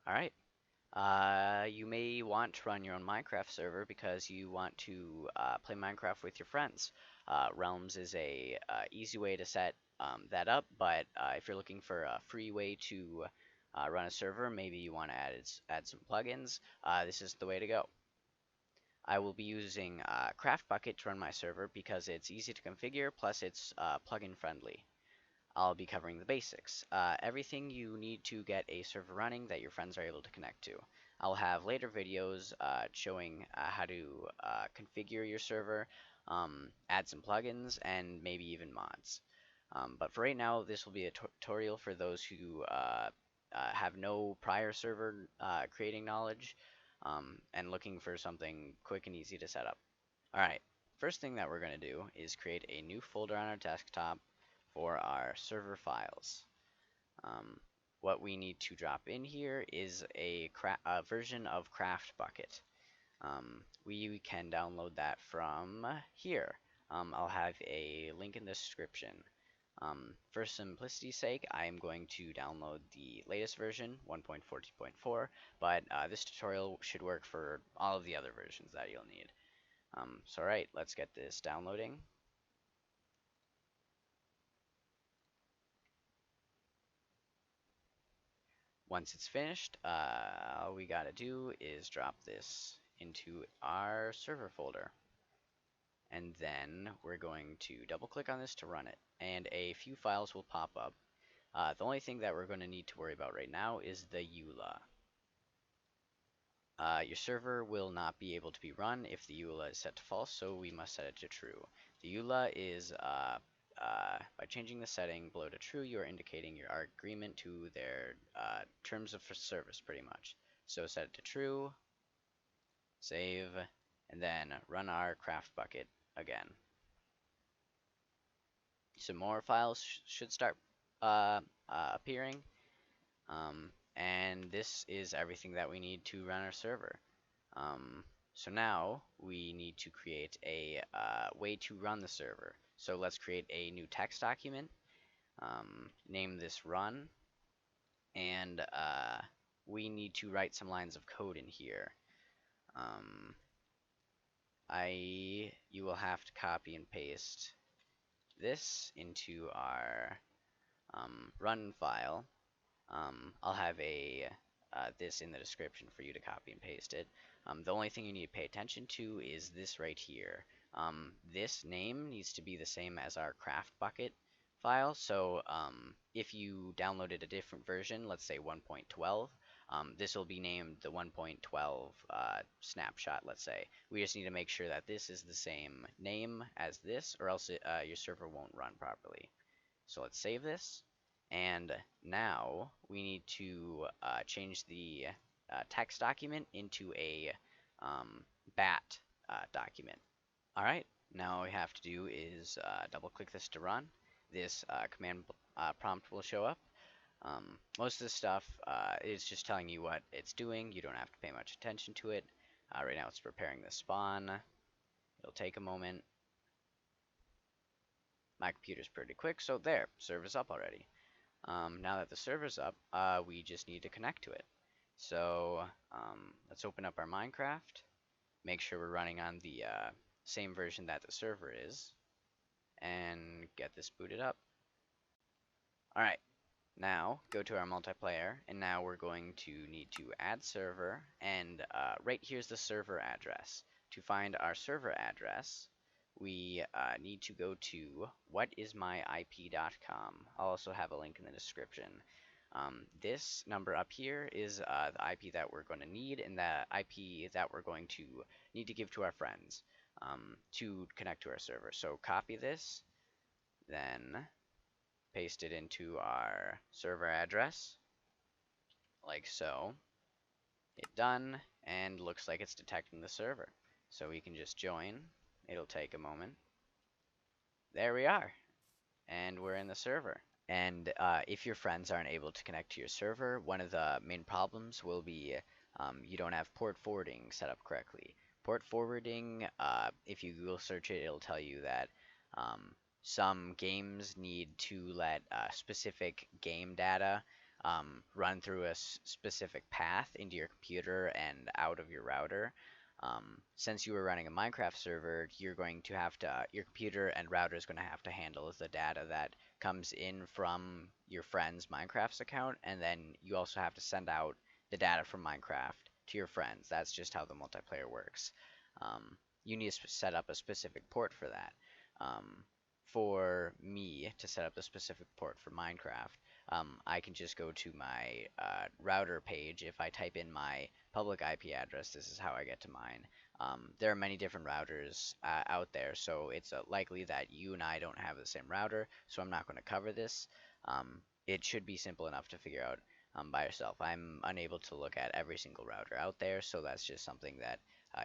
Alright, you may want to run your own Minecraft server because you want to play Minecraft with your friends. Realms is a easy way to set that up, but if you're looking for a free way to run a server, maybe you want to add some plugins, this is the way to go. I will be using craftbukkit to run my server because it's easy to configure, plus it's plugin friendly. I'll be covering the basics. Everything you need to get a server running that your friends are able to connect to. I'll have later videos showing how to configure your server, add some plugins, and maybe even mods. But for right now, this will be a tutorial for those who have no prior server creating knowledge and looking for something quick and easy to set up. Alright, first thing that we're going to do is create a new folder on our desktop for our server files. Um, what we need to drop in here is a version of craftbukkit. We can download that from here. I'll have a link in the description. For simplicity's sake, I am going to download the latest version, 1.14.4, but this tutorial should work for all of the other versions that you'll need. So alright, let's get this downloading. Once it's finished, all we gotta do is drop this into our server folder. And then we're going to double click on this to run it. And a few files will pop up. The only thing that we're going to need to worry about right now is the EULA. Your server will not be able to be run if the EULA is set to false, so we must set it to true. The EULA is, by changing the setting below to true, you are indicating your agreement to their terms of service, pretty much. So set it to true, save, and then run our craftbukkit again. Some more files should start appearing. And this is everything that we need to run our server. So now we need to create a way to run the server. So let's create a new text document, name this run, and we need to write some lines of code in here. You will have to copy and paste this into our run file. I'll have this in the description for you to copy and paste it. The only thing you need to pay attention to is this right here. This name needs to be the same as our craftbukkit file. So if you downloaded a different version, let's say 1.12, this will be named the 1.12 snapshot, let's say. We just need to make sure that this is the same name as this, or else your server won't run properly. So let's save this. And now we need to change the text document into a bat document. Alright, now all we have to do is double click this to run. This command prompt will show up. Most of this stuff is just telling you what it's doing. You don't have to pay much attention to it. Right now it's preparing the spawn. It'll take a moment. My computer's pretty quick, so there, server's up already. Now that the server's up, we just need to connect to it. So let's open up our Minecraft, make sure we're running on the same version that the server is, and get this booted up. Alright, now go to our multiplayer, and now we're going to need to add server, and right here's the server address. To find our server address, we need to go to whatismyip.com. I'll also have a link in the description. This number up here is the IP that we're going to need, and the IP that we're going to need to give to our friends to connect to our server. So copy this, then paste it into our server address, like so. Hit done, and looks like it's detecting the server. So we can just join. It'll take a moment. There we are, and we're in the server. And if your friends aren't able to connect to your server, one of the main problems will be you don't have port forwarding set up correctly. Port forwarding, if you Google search it, it'll tell you that some games need to let specific game data run through a specific path into your computer and out of your router. Since you are running a Minecraft server, you're going to have to, your computer and router is going to have to handle the data that comes in from your friend's Minecraft's account, and then you also have to send out the data from Minecraft to your friends. That's just how the multiplayer works. You need to set up a specific port for that. For me to set up a specific port for Minecraft, I can just go to my router page. If I type in my public IP address, this is how I get to mine. There are many different routers out there, so it's likely that you and I don't have the same router, so I'm not going to cover this. It should be simple enough to figure out by yourself. I'm unable to look at every single router out there, so that's just something that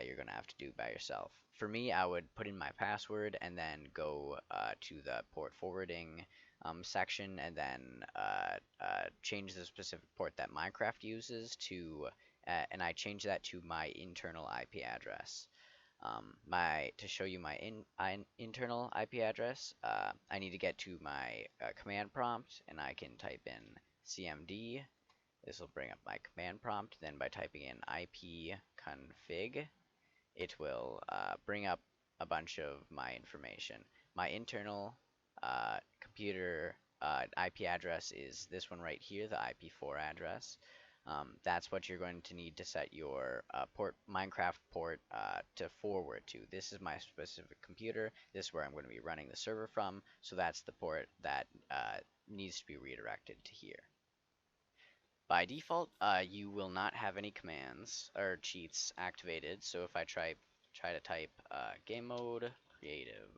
you're going to have to do by yourself. For me, I would put in my password and then go to the port forwarding section, and then change the specific port that Minecraft uses to, and I change that to my internal IP address. To show you my internal IP address, I need to get to my command prompt, and I can type in cmd. This will bring up my command prompt. Then by typing in ipconfig, it will bring up a bunch of my information. My internal computer IP address is this one right here, the IP4 address. That's what you're going to need to set your Minecraft port to forward to. This is my specific computer. This is where I'm going to be running the server from. So that's the port that needs to be redirected to here. By default, you will not have any commands or cheats activated. So if I try to type game mode creative,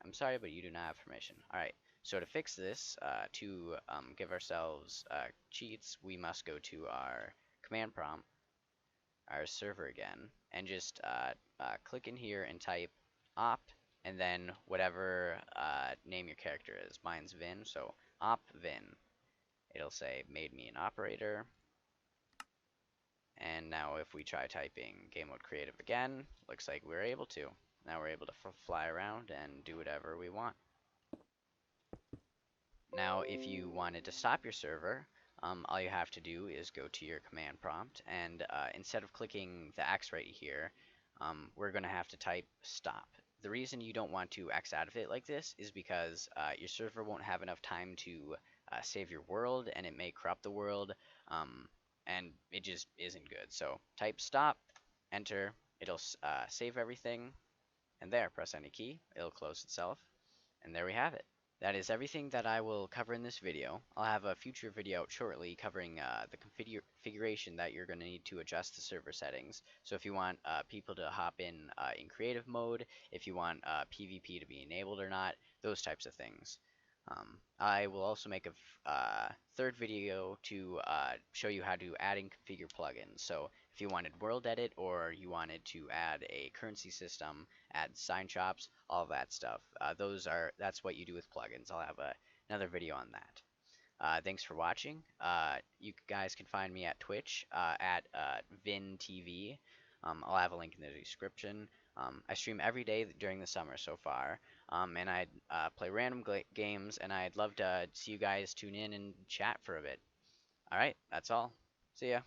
I'm sorry, but you do not have permission. All right. So to fix this, to give ourselves cheats, we must go to our command prompt, our server again, and just click in here and type op, and then whatever name your character is. Mine's Vyhn, so op Vyhn. It'll say made me an operator. And now if we try typing game mode creative again, looks like we're able to. Now we're able to fly around and do whatever we want. Now if you wanted to stop your server, all you have to do is go to your command prompt, and instead of clicking the X right here, we're going to have to type stop. The reason you don't want to X out of it like this is because your server won't have enough time to save your world, and it may corrupt the world, and it just isn't good. So type stop, enter, it'll save everything, and there, press any key, it'll close itself, and there we have it. That is everything that I will cover in this video. I'll have a future video out shortly covering the configuration that you're going to need to adjust the server settings. So if you want people to hop in creative mode, if you want PvP to be enabled or not, those types of things. I will also make a third video to show you how to add and configure plugins. So if you wanted world edit, or you wanted to add a currency system, add sign shops, all that stuff, that's what you do with plugins. I'll have another video on that. Thanks for watching. You guys can find me at Twitch at Vyhn TV. I'll have a link in the description. I stream every day during the summer so far, and I play random games, and I'd love to see you guys tune in and chat for a bit. Alright, that's all. See ya.